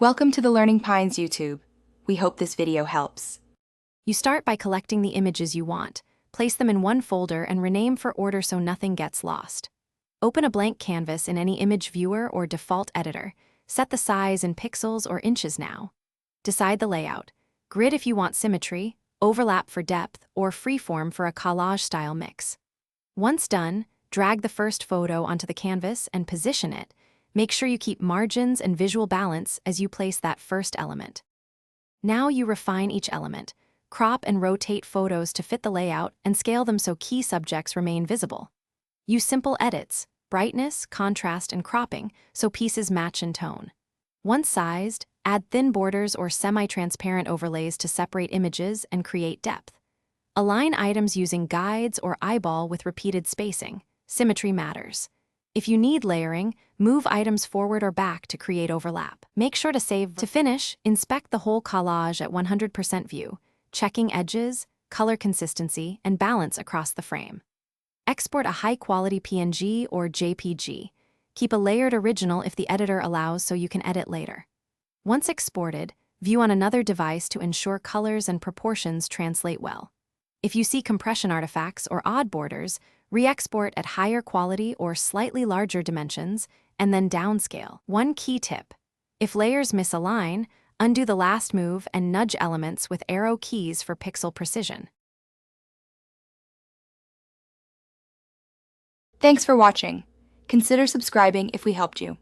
Welcome to the Learning Pines YouTube. We hope this video helps. You start by collecting the images you want, place them in one folder and rename for order so nothing gets lost. Open a blank canvas in any image viewer or default editor. Set the size in pixels or inches now. Decide the layout. Grid if you want symmetry, overlap for depth, or freeform for a collage style mix. Once done, drag the first photo onto the canvas and position it. Make sure you keep margins and visual balance as you place that first element. Now you refine each element, crop and rotate photos to fit the layout and scale them so key subjects remain visible. Use simple edits, brightness, contrast, and cropping so pieces match in tone. Once sized, add thin borders or semi-transparent overlays to separate images and create depth. Align items using guides or eyeball with repeated spacing. Symmetry matters. If you need layering, move items forward or back to create overlap. Make sure to save. To finish, inspect the whole collage at 100% view, checking edges, color consistency, and balance across the frame. Export a high-quality PNG or JPG. Keep a layered original if the editor allows so you can edit later. Once exported, view on another device to ensure colors and proportions translate well. If you see compression artifacts or odd borders, re-export at higher quality or slightly larger dimensions, and then downscale. One key tip: if layers misalign, undo the last move and nudge elements with arrow keys for pixel precision. Thanks for watching. Consider subscribing if we helped you.